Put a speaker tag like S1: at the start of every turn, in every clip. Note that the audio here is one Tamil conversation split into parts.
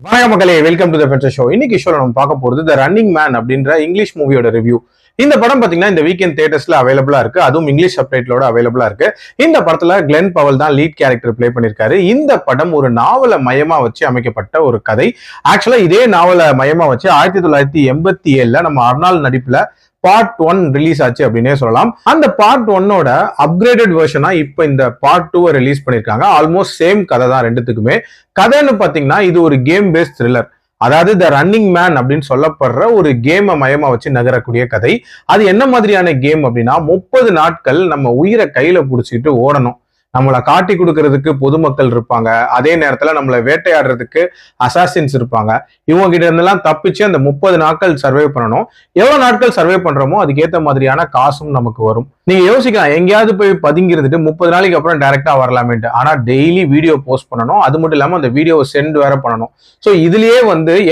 S1: வணக்கம் மக்களே, welcome to the Petra show. இன்னைக்கு ஷோல நம்ம பார்க்க போறது தி ரன்னிங் மேன் அப்படின்ற இங்கிலீஷ் மூவியோட ரிவ்யூ. இந்த படம் பாத்தீங்கன்னா இந்த வீக்கெண்ட் தியேட்டர்ஸ்ல அவைலபிளா இருக்கு. அதுவும் இங்கிலீஷ் சப்டைட்டிலோட அவைலபிளா இருக்கு. இந்த படத்துல கிளென் பவல் தான் லீட் கேரக்டர் பிளே பண்ணிருக்காரு. இந்த படம் ஒரு நாவலை மையமா வச்சு அமைக்கப்பட்ட ஒரு கதை. ஆக்சுவலா இதே நாவலை மையமா வச்சு 1987 நம்ம அர்னால் நடிப்புல பார்ட் 1 ரிலீஸ் ஆச்சு அப்படின்னே சொல்லலாம். அந்த பார்ட் 1ஓட அப்கிரேடட் வெர்ஷனா இப்ப இந்த பார்ட் 2 ரிலீஸ் பண்ணிருக்காங்க. ஆல்மோஸ்ட் சேம் கதை தான் ரெண்டுத்துக்குமே. கதைன்னு பாத்தீங்கன்னா இது ஒரு கேம் பேஸ்ட் த்ரில்லர். அதாவது த ரன்னிங் மேன் அப்படின்னு சொல்லப்படுற ஒரு கேமை மையமா வச்சு நகரக்கூடிய கதை. அது என்ன மாதிரியான கேம் அப்படின்னா 30 நாட்கள் நம்ம உயிரை கையில புடிச்சிட்டு ஓடணும். நம்மளை காட்டி கொடுக்கறதுக்கு பொதுமக்கள் இருப்பாங்க, அதே நேரத்துல நம்மளை வேட்டையாடுறதுக்கு அசாசின்ஸ் இருப்பாங்க. இவங்க கிட்ட இருந்தெல்லாம் தப்பிச்சு அந்த 30 நாட்கள் சர்வே பண்ணணும். எவ்வளவு நாட்கள் சர்வே பண்றோமோ அதுக்கேற்ற மாதிரியான காசும் நமக்கு வரும். நீங்க யோசிக்கலாம், எங்கேயாவது போய் பதுங்கிறதுட்டு 30 நாளைக்கு அப்புறம் டைரக்டா வரலாமேன்ட்டு. ஆனா டெய்லி வீடியோ போஸ்ட் பண்ணணும். அது மட்டும் இல்லாம அந்த வீடியோவை சென்ட் வேற பண்ணணும். ஸோ இதுலயே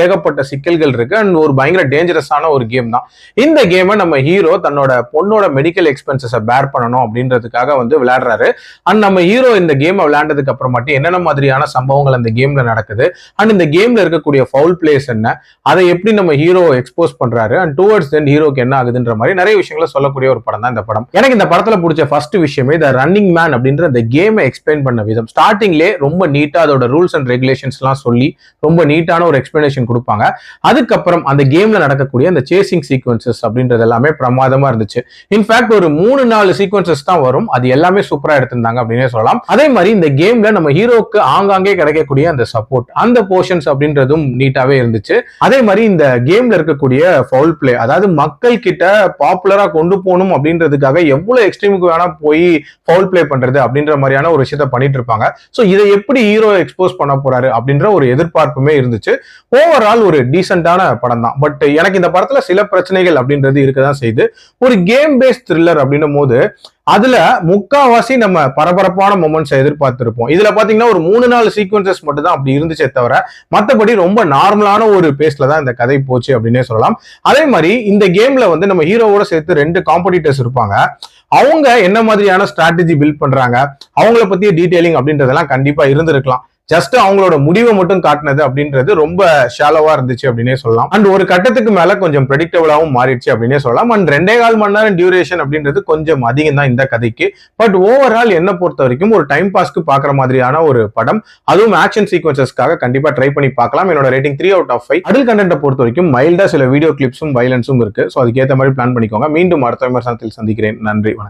S1: ஏகப்பட்ட சிக்கல்கள் இருக்கு. அண்ட் ஒரு பயங்கர டேஞ்சரஸான ஒரு கேம் தான். இந்த கேமை நம்ம ஹீரோ தன்னோட பொண்ணோட மெடிக்கல் எக்ஸ்பென்சஸை பேர் பண்ணணும் அப்படின்றதுக்காக விளையாடுறாரு. அண்ட் நம்ம ஹீரோ இந்த கேம் விளையாண்டதுக்கு அப்புறம் மட்டும் என்னென்ன மாதிரியான சம்பவங்கள் அந்த கேம்ல நடக்குது, அண்ட் இந்த கேம்ல இருக்கக்கூடிய ஃபவுல் பிளேஸ் என்ன, அதை எப்படி நம்ம ஹீரோ எக்ஸ்போஸ் பண்றாரு, அண்ட் டுவர்ட்ஸ் தென் ஹீரோக்கு என்ன ஆகுதுன்ற மாதிரி நிறைய விஷயங்களை சொல்லக்கூடிய ஒரு படம் தான் இந்த படம். எனக்கு இந்த படத்துல பிடிச்ச ஃபர்ஸ்ட் விஷயமே த ரன்னிங் மேன் அப்படின்ற அந்த கேமை எக்ஸ்பிளைன் பண்ண விதம். ஸ்டார்டிங்லே ரொம்ப நீட்டா அதோட ரூல்ஸ் அண்ட் ரெகுலேஷன்ஸ் எல்லாம் சொல்லி ரொம்ப நீட்டான ஒரு எக்ஸ்பிளனேஷன் கொடுப்பாங்க. அதுக்கப்புறம் அந்த கேம்ல நடக்கக்கூடிய அந்த சேசிங் சீக்வன்சஸ் அப்படின்றது எல்லாமே பிரமாதமா இருந்துச்சு. இன்ஃபேக்ட் ஒரு 3-4 சீக்வன்சஸ் தான் வரும். அது எல்லாமே சூப்பரா எடுத்திருந்தாங்க அப்படின்னே சொல்லலாம். அதே மாதிரி இந்த கேம்ல நம்ம ஹீரோக்கு ஆங்காங்கே கிடைக்கக்கூடிய அந்த சப்போர்ட், அந்த போர்ஷன்ஸ் அப்படின்றதும் நீட்டாவே இருந்துச்சு. அதே மாதிரி இந்த கேம்ல இருக்கக்கூடிய ஃபவுல் பிளே, அதாவது மக்கள் கிட்ட பாப்புலரா கொண்டு போகணும் அப்படின்றதுக்காக எவ்வளவு எக்ஸ்ட்ரீமுக்கு வேணா போய் ஃபவுல் பிளே பண்றது அப்படின்ற மாதிரியான ஒரு விஷயத்த பண்ணிட்டு இருப்பாங்க. சோ இதை எப்படி ஹீரோ எக்ஸ்போஸ் பண்ண போறாரு அப்படின்ற ஒரு எதிர்பார்ப்புமே இருந்துச்சு. ஓவரால் ஒரு டீசென்டான படம் தான். பட் எனக்கு இந்த படத்துல சில பிரச்சனைகள் அப்படின்றது இருக்கதான் செய்யுது. ஒரு கேம் பேஸ்ட் த்ரில்லர் அப்படின்னும் போது அதுல முக்காவாசி நம்ம பரபரப்பான மொமெண்ட்ஸ் எதிர்பார்த்திருப்போம். இதுல பாத்தீங்கன்னா ஒரு 3-4 சீக்வன்சஸ் மட்டும் தான் அப்படி இருந்துச்சே தவிர மத்தபடி ரொம்ப நார்மலான ஒரு பேஸ்ல தான் இந்த கதை போச்சு அப்படின்னே சொல்லலாம். அதே மாதிரி இந்த கேம்ல நம்ம ஹீரோவோட சேர்த்து 2 காம்படிட்டர்ஸ் இருப்பாங்க. அவங்க என்ன மாதிரியான ஸ்ட்ராட்டஜி பில்ட் பண்றாங்க, அவங்கள பத்திய டீடைலிங் அப்படின்றதெல்லாம் கண்டிப்பா இருந்திருக்கலாம். ஜஸ்ட் அவங்களோட முடிவை மட்டும் காட்டினது அப்படின்றது ரொம்ப ஷாலோவா இருந்துச்சு அப்படின்னே சொல்லலாம். அண்ட் ஒரு கட்டத்துக்கு மேல கொஞ்சம் ப்ரெடிக்டபிளாவும் மாறிடுச்சு அப்படின்னே சொல்லலாம். அண்ட் 2.25 மணி நேரம் டியூரேஷன் அப்படின்றது கொஞ்சம் அதிகம் தான் இந்த கதைக்கு. பட் ஓவரால் என்ன பொறுத்த வரைக்கும் ஒரு டைம் பாஸ்க்கு பாக்குற மாதிரியான ஒரு படம். அதுவும் ஆக்ஷன் சீக்வன்சஸ்க்காக கண்டிப்பா ட்ரை பண்ணி பார்க்கலாம். என்னோட ரேட்டிங் 3/5. அடல்ட் கண்டென்ட்டை பொறுத்த வரைக்கும் மைல்டா சில வீடியோ கிளிப்ஸும் வைலன்ஸும் இருக்கு. ஸோ அதுக்கேற்ற மாதிரி பிளான் பண்ணிக்கோங்க. மீண்டும் அடுத்த விமர்சனத்தில் சந்திக்கிறேன். நன்றி, வணக்கம்.